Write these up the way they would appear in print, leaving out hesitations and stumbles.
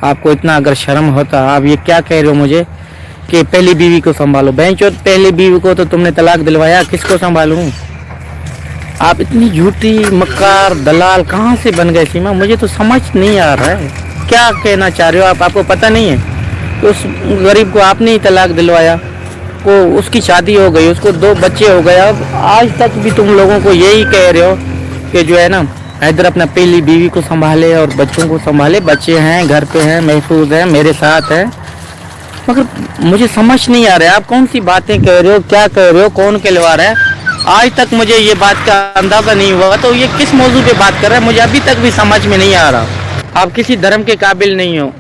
आपको इतना अगर शर्म होता, आप ये क्या कह रहे हो मुझे कि पहली बीवी को संभालो। बेंचो, पहली बीवी को तो तुमने तलाक दिलवाया, किसको संभालूं? आप इतनी झूठी मक्कार दलाल कहाँ से बन गए सीमा? मुझे तो समझ नहीं आ रहा है क्या कहना चाह रहे हो आप। आपको पता नहीं है कि उस गरीब को आपने ही तलाक दिलवाया, को उसकी शादी हो गई, उसको 2 बच्चे हो गए। अब आज तक भी तुम लोगों को यही कह रहे हो कि जो है ना, हैदर अपना पहली बीवी को संभाले और बच्चों को संभाले। बच्चे हैं, घर पे हैं, महफूज हैं, मेरे साथ है। मगर मुझे समझ नहीं आ रहा है आप कौन सी बातें कह रहे हो, क्या कह रहे हो, कौन कहलवा रहा है। आज तक मुझे ये बात का अंदाजा नहीं हुआ, तो ये किस मौजू पे बात कर रहा है मुझे अभी तक भी समझ में नहीं आ रहा। आप किसी धर्म के काबिल नहीं हो।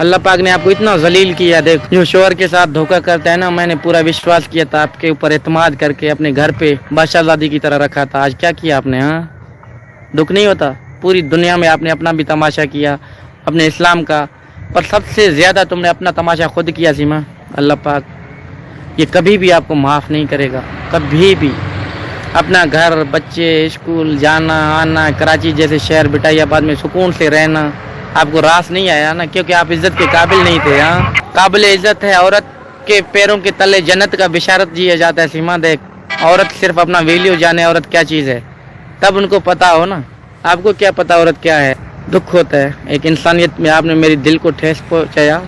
अल्लाह पाक ने आपको इतना जलील किया। देख, जो शोहर के साथ धोखा करता है ना, मैंने पूरा विश्वास किया था आपके ऊपर, एतमाद करके अपने घर पे बादशाहजादी की तरह रखा था। आज क्या किया आपने? हाँ, दुख नहीं होता? पूरी दुनिया में आपने अपना भी तमाशा किया, अपने इस्लाम का, पर सबसे ज़्यादा तुमने अपना तमाशा खुद किया सीमा। अल्लाह पाक ये कभी भी आपको माफ़ नहीं करेगा, कभी भी। अपना घर, बच्चे, स्कूल जाना आना, कराची जैसे शहर, बिटाइयाबाद में सुकून से रहना आपको रास नहीं आया ना, क्योंकि आप इज़्ज़त के काबिल नहीं थे। हाँ, काबिल इज़्ज़त है। औरत के पैरों के तले जन्नत का बिशारत दिया जाता है सीमा। देख, औरत सिर्फ अपना वैल्यू जाने औरत क्या चीज़ है, तब उनको पता हो ना। आपको क्या पता औरत क्या है? दुख होता है एक इंसानियत में, आपने मेरे दिल को ठेस पहुँचाया।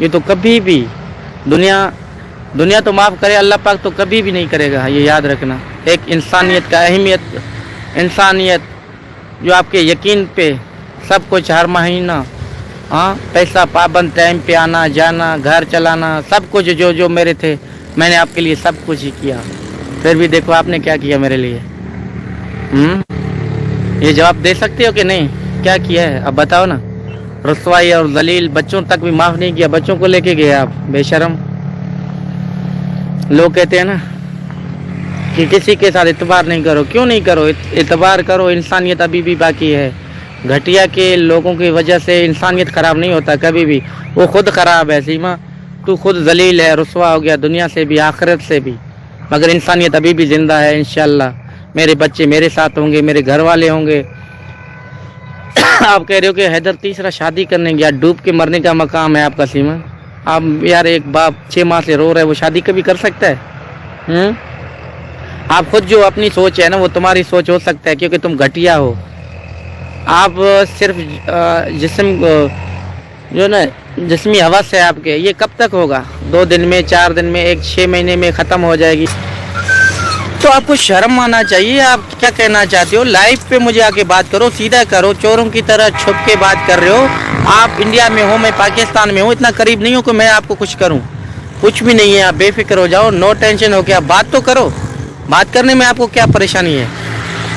ये तो कभी भी दुनिया तो माफ़ करे, अल्लाह पाक तो कभी भी नहीं करेगा, ये याद रखना। एक इंसानियत का अहमियत, इंसानियत जो आपके यकीन पे सब कुछ, हर महीना हाँ पैसा पाबंद, टाइम पे आना जाना, घर चलाना, सब कुछ जो मेरे थे, मैंने आपके लिए सब कुछ ही किया। फिर भी देखो आपने क्या किया मेरे लिए। ये जवाब दे सकते हो कि नहीं? क्या किया है अब बताओ ना। रुसवाई और जलील, बच्चों तक भी माफ़ नहीं किया, बच्चों को लेके गए आप, बेशरम। लोग कहते हैं ना कि किसी के साथ इतबार नहीं करो। क्यों नहीं करो? इतबार करो, इंसानियत अभी भी बाकी है। घटिया के लोगों की वजह से इंसानियत ख़राब नहीं होता कभी भी, वो खुद ख़राब है सीमा। तू खुद जलील है, रुसवा हो गया दुनिया से भी, आखिरत से भी, मगर इंसानियत अभी भी ज़िंदा है। इंशाल्लाह मेरे बच्चे मेरे साथ होंगे, मेरे घर वाले होंगे। आप कह रहे हो कि हैदर तीसरा शादी करने गया, डूब के मरने का मकाम है आपका सीमा। आप यार, एक बाप 6 माह से रो रहा है, वो शादी कभी कर सकता है? आप खुद जो अपनी सोच है ना, वो तुम्हारी सोच हो सकता है, क्योंकि तुम घटिया हो। आप सिर्फ जिस्म जो ना जिस्मी हवस है आपके, ये कब तक होगा? 2 दिन में, 4 दिन में, 1-6 महीने में ख़त्म हो जाएगी। तो आपको शर्म आना चाहिए। आप क्या कहना चाहते हो? लाइव पे मुझे आके बात करो, सीधा करो। चोरों की तरह छुप के बात कर रहे हो। आप इंडिया में हो, मैं पाकिस्तान में हूँ, इतना करीब नहीं हो कि मैं आपको कुछ करूँ। कुछ भी नहीं है, आप बेफिक्र हो जाओ, नो टेंशन हो के आप बात तो करो। बात करने में आपको क्या परेशानी है?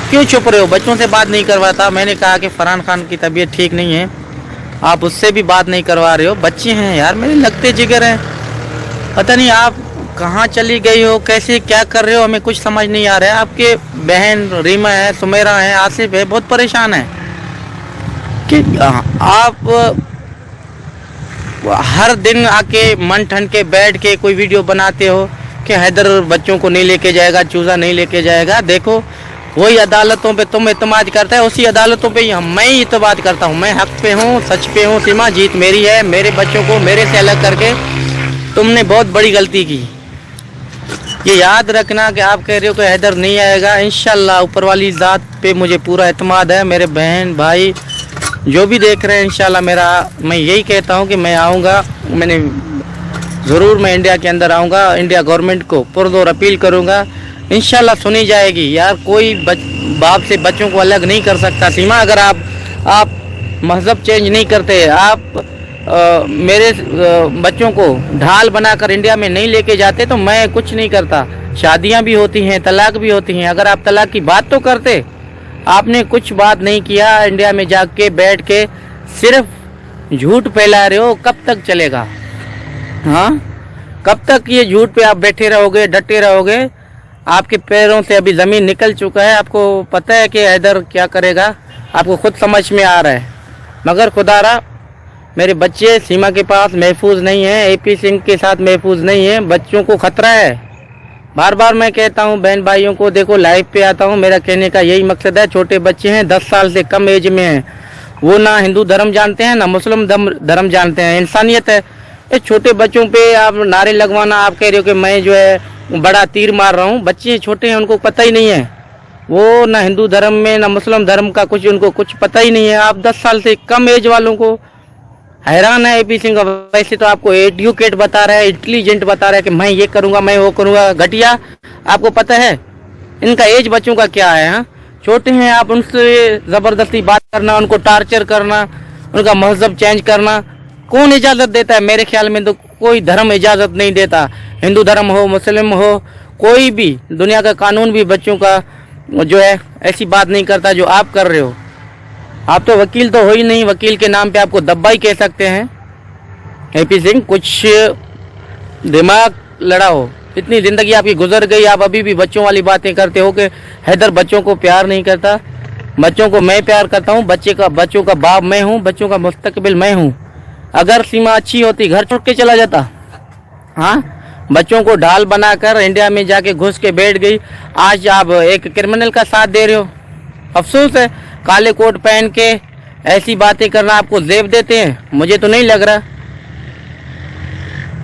क्यों चुप रहे हो? बच्चों से बात नहीं करवाता, मैंने कहा कि फरहान खान की तबीयत ठीक नहीं है, आप उससे भी बात नहीं करवा रहे हो। बच्चे हैं यार, मेरे लगते जिगर हैं। पता नहीं आप कहाँ चली गई हो, कैसे क्या कर रहे हो, हमें कुछ समझ नहीं आ रहा है। आपके बहन रीमा है, सुमेरा है, आसिफ है, बहुत परेशान है कि आप हर दिन आके मन ठन के बैठ के कोई वीडियो बनाते हो कि हैदर बच्चों को नहीं लेके जाएगा, चूज़ा नहीं लेके जाएगा। देखो, वही अदालतों पे तुम इत्मीनान करता है, उसी अदालतों पे मैं ही इत्मीनान करता हूँ। मैं हक पे हूँ, सच पे हूँ सीमा। जीत मेरी है। मेरे बच्चों को मेरे से अलग करके तुमने बहुत बड़ी गलती की। ये याद रखना कि आप कह रहे हो कि हैदर नहीं आएगा। इंशाल्लाह ऊपर वाली ज़ात पे मुझे पूरा एतमाद है। मेरे बहन भाई जो भी देख रहे हैं, इंशाल्लाह मैं यही कहता हूँ कि मैं आऊँगा। मैं इंडिया के अंदर आऊँगा, इंडिया गवर्नमेंट को पुरजोर अपील करूँगा, इंशाल्लाह सुनी जाएगी। यार, कोई बाप से बच्चों को अलग नहीं कर सकता सीमा। अगर आप मज़हब चेंज नहीं करते, आप मेरे बच्चों को ढाल बनाकर इंडिया में नहीं लेके जाते, तो मैं कुछ नहीं करता। शादियां भी होती हैं, तलाक भी होती हैं। अगर आप तलाक की बात तो करते, आपने कुछ बात नहीं किया। इंडिया में जाके बैठ के सिर्फ झूठ फैला रहे हो। कब तक चलेगा? हाँ, कब तक ये झूठ पे आप बैठे रहोगे, डटे रहोगे? आपके पैरों से अभी ज़मीन निकल चुका है। आपको पता है कि हैदर क्या करेगा, आपको खुद समझ में आ रहा है। मगर खुदारा, मेरे बच्चे सीमा के पास महफूज नहीं है, AP सिंह के साथ महफूज नहीं है। बच्चों को खतरा है। बार बार मैं कहता हूँ बहन भाइयों को, देखो लाइव पे आता हूँ, मेरा कहने का यही मकसद है। छोटे बच्चे हैं, 10 साल से कम एज में हैं, वो ना हिंदू धर्म जानते हैं ना मुस्लिम धर्म जानते हैं। इंसानियत है। ये छोटे बच्चों पे आप नारे लगवाना, आप कह रहे हो कि मैं जो है बड़ा तीर मार रहा हूँ। बच्चे छोटे हैं, उनको पता ही नहीं है। वो ना हिंदू धर्म में ना मुस्लिम धर्म का कुछ उनको कुछ पता ही नहीं है। आप 10 साल से कम एज वालों को हैरान है एपी सिंह। वैसे तो आपको एडुकेट बता रहा है, इंटेलिजेंट बता रहा है कि मैं ये करूँगा, मैं वो करूँगा। घटिया, आपको पता है इनका एज बच्चों का क्या है? हाँ, छोटे हैं, आप उनसे ज़बरदस्ती बात करना, उनको टार्चर करना, उनका मजहब चेंज करना, कौन इजाज़त देता है? मेरे ख्याल में तो कोई धर्म इजाज़त नहीं देता। हिंदू धर्म हो, मुस्लिम हो, कोई भी दुनिया का कानून भी बच्चों का जो है ऐसी बात नहीं करता जो आप कर रहे हो। आप तो वकील तो हो ही नहीं, वकील के नाम पे आपको दब्बा ही कह सकते हैं। एपी सिंह, कुछ दिमाग लड़ाओ। इतनी ज़िंदगी आपकी गुजर गई, आप अभी भी बच्चों वाली बातें करते हो कि हैदर बच्चों को प्यार नहीं करता। बच्चों को मैं प्यार करता हूँ। बच्चों का बाप मैं हूँ, बच्चों का मुस्तकबिल मैं हूँ। अगर सीमा अच्छी होती घर छोड़ के चला जाता। हाँ, बच्चों को ढाल बनाकर इंडिया में जाके घुस के बैठ गई। आज आप एक क्रिमिनल का साथ दे रहे हो। अफसोस है, काले कोट पहन के ऐसी बातें करना आपको जेब देते हैं? मुझे तो नहीं लग रहा।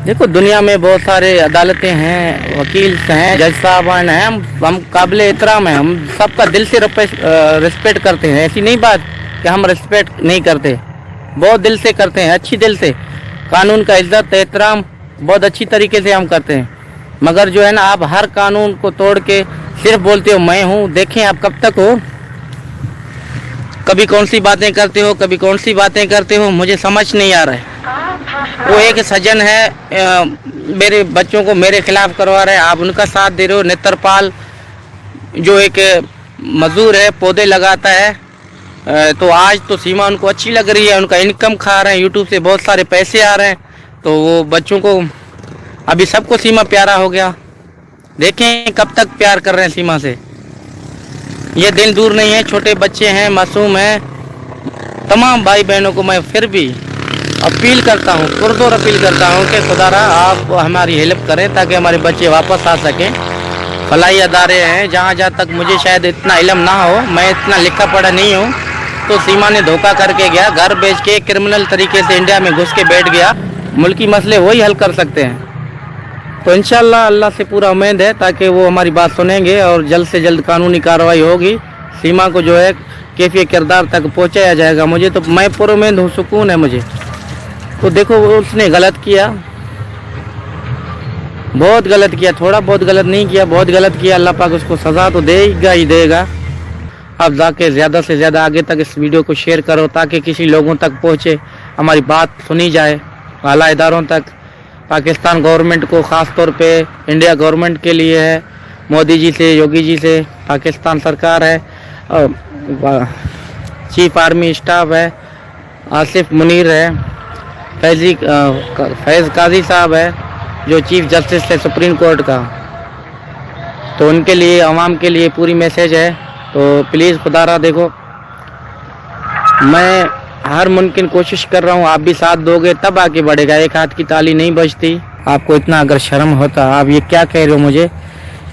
देखो, दुनिया में बहुत सारे अदालतें हैं, वकील हैं, जज साहबान हैं, हम काबिल एहतराम हैं, हम सबका दिल से रिस्पेक्ट करते हैं। ऐसी नहीं बात कि हम रिस्पेक्ट नहीं करते, बहुत दिल से करते हैं, अच्छी दिल से। कानून का इज्जत एहतराम बहुत अच्छी तरीके से हम करते हैं। मगर जो है ना, आप हर कानून को तोड़ के सिर्फ बोलते हो मैं हूँ। देखें आप कब तक हो, कभी कौन सी बातें करते हो, कभी कौन सी बातें करते हो, मुझे समझ नहीं आ रहा है। वो एक सज्जन है, मेरे बच्चों को मेरे खिलाफ करवा रहे हैं, आप उनका साथ दे रहे हो। नेत्रपाल जो एक मजदूर है, पौधे लगाता है, तो आज तो सीमा उनको अच्छी लग रही है, उनका इनकम खा रहे हैं, यूट्यूब से बहुत सारे पैसे आ रहे हैं, तो वो बच्चों को अभी सबको सीमा प्यारा हो गया। देखें कब तक प्यार कर रहे हैं सीमा से। ये दिन दूर नहीं है, छोटे बच्चे हैं, मासूम हैं। तमाम भाई बहनों को मैं फिर भी अपील करता हूँ, पुरजोर अपील करता हूँ कि खुदारा आप हमारी हेल्प करें ताकि हमारे बच्चे वापस आ सकें। फलाई अदारे हैं, जहाँ तक मुझे शायद इतना इल्म ना हो, मैं इतना लिखा पढ़ा नहीं हूँ, तो सीमा ने धोखा करके गया, घर बेच के क्रिमिनल तरीके से इंडिया में घुस के बैठ गया। मुल्की मसले वही हल कर सकते हैं। तो इंशाल्लाह अल्लाह से पूरा उम्मीद है ताकि वो हमारी बात सुनेंगे और जल्द से जल्द कानूनी कार्रवाई होगी। सीमा को जो है कैफियत किरदार तक पहुँचाया जाएगा। मुझे तो मैं पूरा उम्मीद हूँ, सुकून है मुझे। तो देखो, उसने गलत किया, बहुत गलत किया, थोड़ा बहुत गलत नहीं किया, बहुत गलत किया। अल्लाह पाक उसको सज़ा तो देगा ही देगा। अब जाके ज़्यादा से ज़्यादा आगे तक इस वीडियो को शेयर करो ताकि किसी लोगों तक पहुँचे, हमारी बात सुनी जाए, आला इदारों तक। पाकिस्तान गवर्नमेंट को ख़ास तौर पे इंडिया गवर्नमेंट के लिए है, मोदी जी से, योगी जी से, पाकिस्तान सरकार है, चीफ आर्मी स्टाफ है, आसिफ मुनीर है, फैज़ काजी साहब है जो चीफ जस्टिस है सुप्रीम कोर्ट का। तो उनके लिए, आवाम के लिए पूरी मैसेज है। तो प्लीज़ खुदारा देखो, मैं हर मुमकिन कोशिश कर रहा हूँ, आप भी साथ दोगे तब आगे बढ़ेगा। एक हाथ की ताली नहीं बजती। आपको इतना अगर शर्म होता, आप ये क्या कह रहे हो मुझे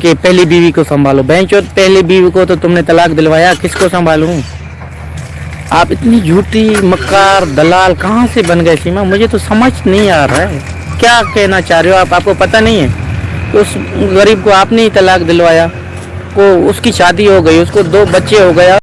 कि पहली बीवी को संभालो। बेंचो, पहली बीवी को तो तुमने तलाक दिलवाया, किसको संभालूं? आप इतनी झूठी मक्कार दलाल कहाँ से बन गए सीमा? मुझे तो समझ नहीं आ रहा है क्या कहना चाह रहे हो आप। आपको पता नहीं है तो उस गरीब को आपने ही तलाक दिलवाया, को उसकी शादी हो गई, उसको 2 बच्चे हो गया।